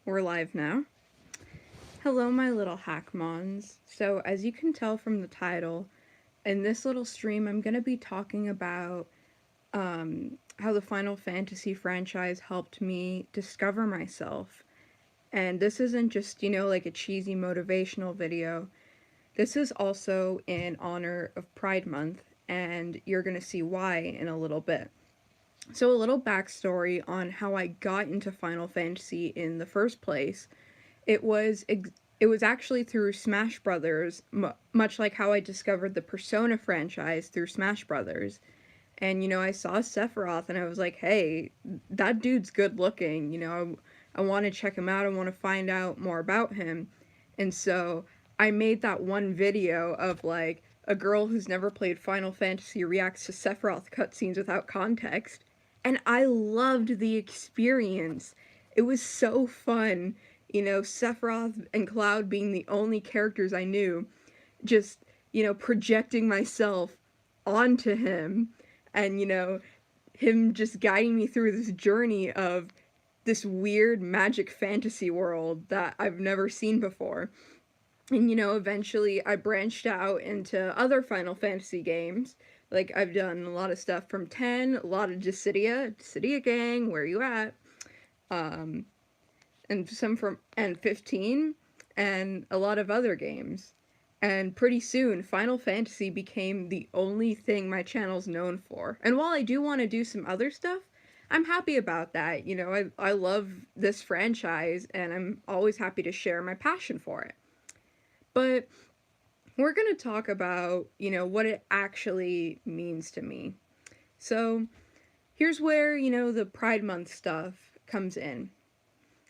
We're live now. Hello, my little hackmons. So, as you can tell from the title, in this little stream, I'm going to be talking about how the Final Fantasy franchise helped me discover myself. And this isn't just, like a cheesy motivational video. This is also in honor of Pride Month, and you're going to see why in a little bit. So, a little backstory on how I got into Final Fantasy in the first place. It was it was actually through Smash Brothers, much like how I discovered the Persona franchise through Smash Brothers. And I saw Sephiroth and I was like, "Hey, that dude's good looking. I want to check him out. I want to find out more about him." And so I made that one video of like a girl who's never played Final Fantasy reacts to Sephiroth cutscenes without context, and I loved the experience. It was so fun. Sephiroth and Cloud being the only characters I knew, just, projecting myself onto him and, him just guiding me through this journey of this weird magic fantasy world that I've never seen before. And, eventually I branched out into other Final Fantasy games. Like, I've done a lot of stuff from 10, a lot of Dissidia Gang, where you at? Um, and some from and 15 and a lot of other games. And pretty soon Final Fantasy became the only thing my channel's known for. And while I do want to do some other stuff, I'm happy about that. I love this franchise and I'm always happy to share my passion for it. But we're going to talk about, what it actually means to me. So, here's where, the Pride Month stuff comes in.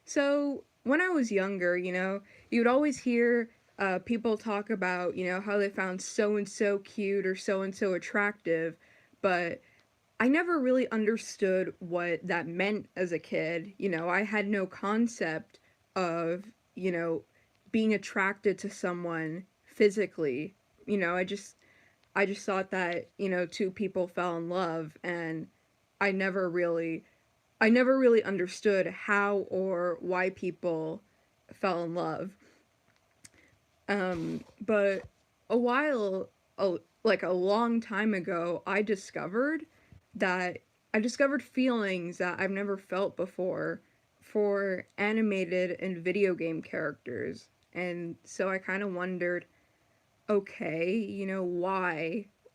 So, when I was younger, you would always hear people talk about, how they found so and so cute or so and so attractive, but I never really understood what that meant as a kid. I had no concept of, you know, being attracted to someone physically. I just thought that, two people fell in love, and I never really I never really understood how or why people fell in love. But a while, like a long time ago, that I discovered feelings that I've never felt before for animated and video game characters. And so I kind of wondered, okay,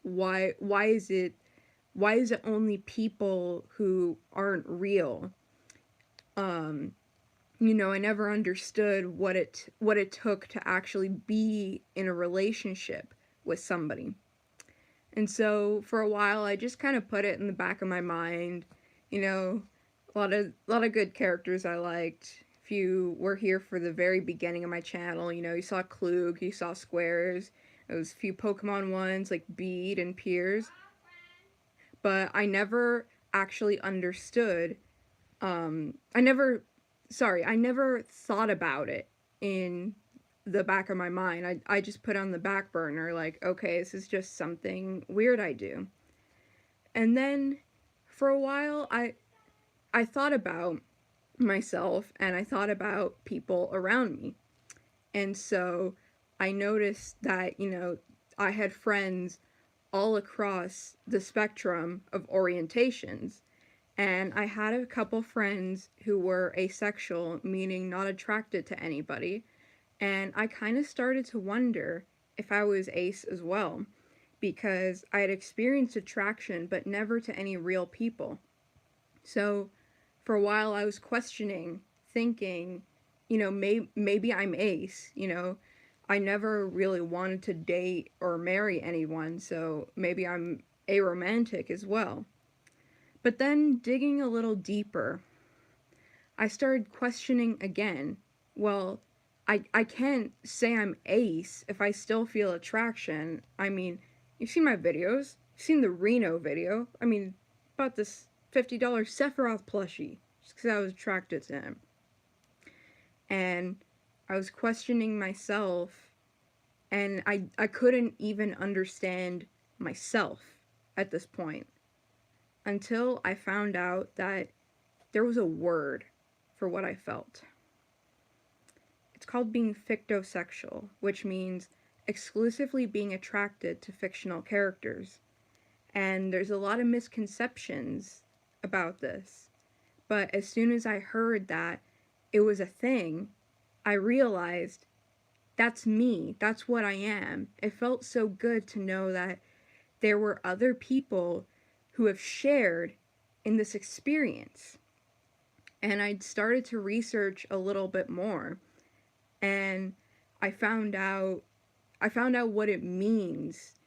why is it only people who aren't real? Um, I never understood what it took to actually be in a relationship with somebody. And so for a while I just kind of put it in the back of my mind, a lot of good characters I liked. If you were here for the very beginning of my channel, you saw Klug, you saw Squares, there was a few Pokemon ones like Bead and Piers, but I never actually understood I never thought about it in the back of my mind. I just put on the back burner, like, okay, this is just something weird I do. And then for a while, I thought about myself and I thought about people around me. And so I noticed that, I had friends all across the spectrum of orientations. And I had a couple friends who were asexual, meaning not attracted to anybody. And I kind of started to wonder if I was ace as well, because I had experienced attraction, but never to any real people. So for a while, I was questioning, thinking, maybe I'm ace, I never really wanted to date or marry anyone, so maybe I'm aromantic as well. But then, digging a little deeper, I started questioning again. Well, I can't say I'm ace if I still feel attraction. I mean, you've seen my videos. You've seen the Reno video. I mean, about this $50 Sephiroth plushie, just because I was attracted to him. And I was questioning myself, and I couldn't even understand myself at this point, until I found out that there was a word for what I felt. It's called being fictosexual, which means exclusively being attracted to fictional characters. And there's a lot of misconceptions about this. But as soon as I heard that it was a thing, I realized that's me. That's what I am. It felt so good to know that there were other people who have shared in this experience. And I started to research a little bit more, and I found out what it means.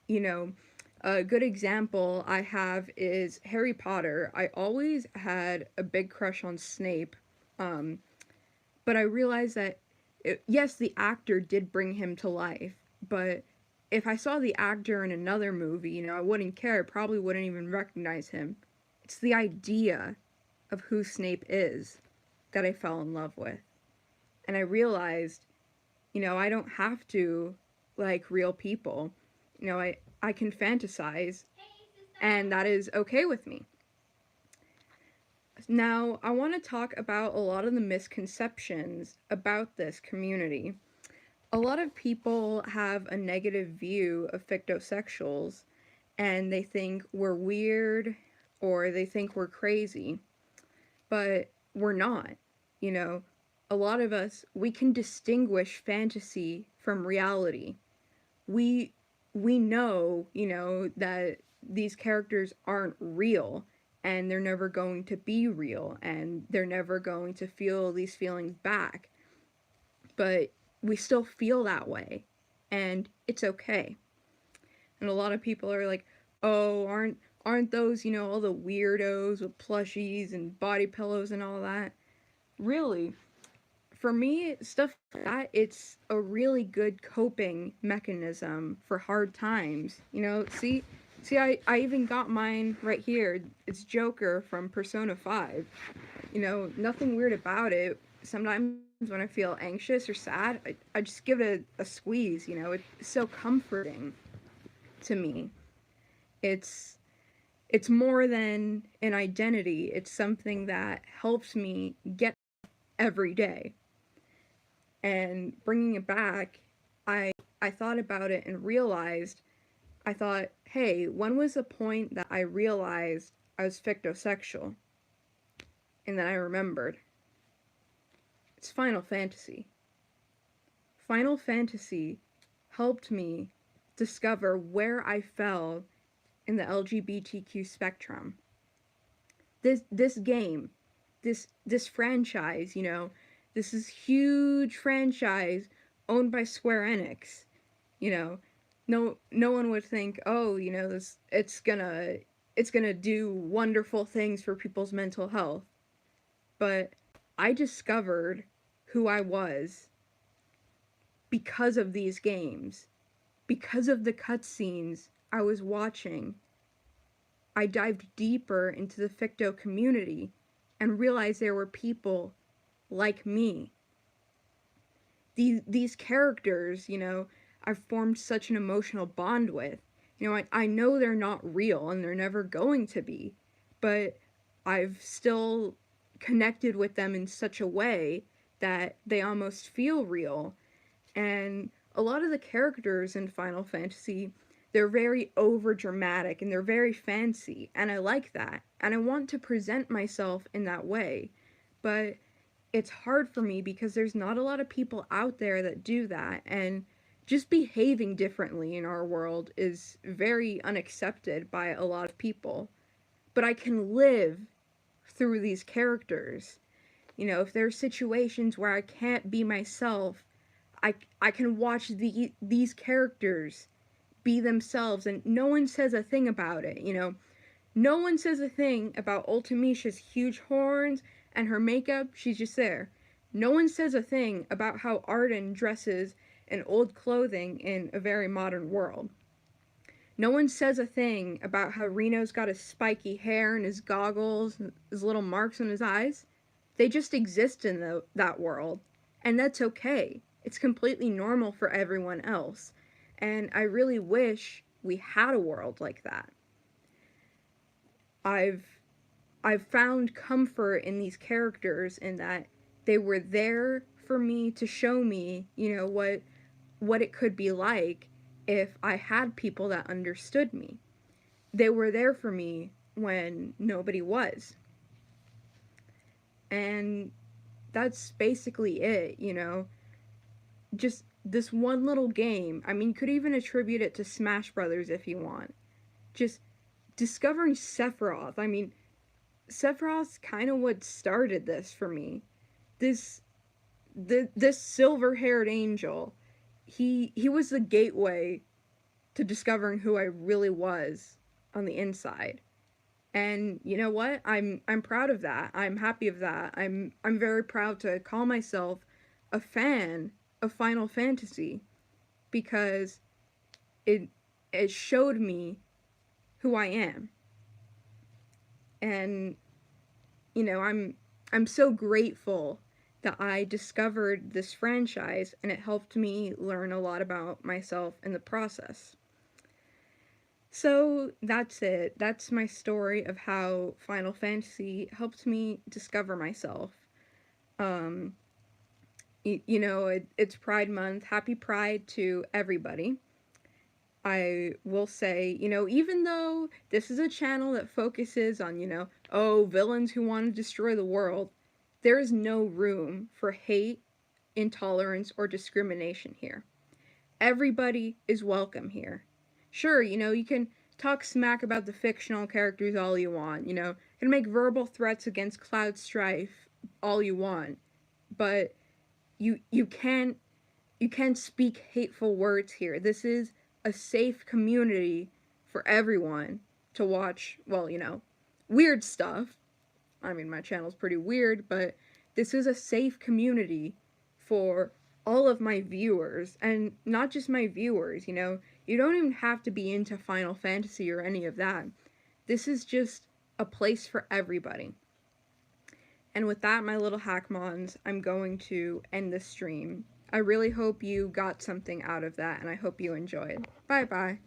You know, a good example I have is Harry Potter. I always had a big crush on Snape, um, but I realized that yes, the actor did bring him to life, but if I saw the actor in another movie, I wouldn't care. I probably wouldn't even recognize him. It's the idea of who Snape is that I fell in love with. And I realized, I don't have to like real people. I can fantasize, and that is okay with me. Now, I want to talk about a lot of the misconceptions about this community. A lot of people have a negative view of fictosexuals, and they think we're weird or they think we're crazy, but we're not. You know, a lot of us, we can distinguish fantasy from reality. We we know, that these characters aren't real, and they're never going to be real, and they're never going to feel these feelings back. But we still feel that way, and it's okay. And a lot of people are like, "Oh, aren't those, all the weirdos with plushies and body pillows and all that?" Really, for me, stuff like that, it's a really good coping mechanism for hard times. I even got mine right here. It's Joker from Persona 5. Nothing weird about it. Sometimes when I feel anxious or sad, I just give it a squeeze. It's so comforting to me. It's it's more than an identity. It's something that helps me get every day. And bringing it back, I thought about it and realized, I thought, hey, when was the point that I realized I was fictosexual? And then I remembered. It's Final Fantasy. Final Fantasy helped me discover where I fell in the LGBTQ spectrum. This game, this franchise, this is huge franchise owned by Square Enix. You know, no one would think, oh, this it's gonna do wonderful things for people's mental health. But I discovered who I was because of these games, because of the cutscenes I was watching. I dived deeper into the Ficto community and realized there were people like me. These characters, I've formed such an emotional bond with. I know they're not real and they're never going to be, but I've still connected with them in such a way that they almost feel real. And a lot of the characters in Final Fantasy, they're very over dramatic and they're very fancy, and I like that. And I want to present myself in that way. But it's hard for me because there's not a lot of people out there that do that, and just behaving differently in our world is very unaccepted by a lot of people. But I can live through these characters. If there are situations where I can't be myself, I can watch these characters be themselves, and no one says a thing about it. No one says a thing about Ultimisha's huge horns and her makeup. She's just there. No one says a thing about how Arden dresses in old clothing in a very modern world. No one says a thing about how Reno's got his spiky hair and his goggles and his little marks on his eyes. They just exist in that world, and that's okay. It's completely normal for everyone else. And I really wish we had a world like that. I've I've found comfort in these characters in that they were there for me to show me, what it could be like if I had people that understood me. They were there for me when nobody was. And that's basically it. Just this one little game. I mean, you could even attribute it to Smash Brothers if you want. Just discovering Sephiroth. I mean, Sephiroth's kind of what started this for me. This this silver-haired angel. He was the gateway to discovering who I really was on the inside. And you know what? I'm proud of that. I'm happy of that. I'm very proud to call myself a fan of Final Fantasy because it it showed me who I am. And I'm so grateful that I discovered this franchise and it helped me learn a lot about myself in the process. So that's it. That's my story of how Final Fantasy helped me discover myself. Um, it's Pride Month. Happy Pride to everybody. I will say, even though this is a channel that focuses on, oh, villains who want to destroy the world, there is no room for hate, intolerance, or discrimination here. Everybody is welcome here. Sure, you can talk smack about the fictional characters all you want, you can make verbal threats against Cloud Strife all you want, but you can't speak hateful words here. This is a safe community for everyone to watch, well, weird stuff. I mean, my channel's pretty weird, but this is a safe community for all of my viewers, and not just my viewers, you don't even have to be into Final Fantasy or any of that. This is just a place for everybody. And with that, my little hackmons, I'm going to end this stream. I really hope you got something out of that, and I hope you enjoyed. Bye bye.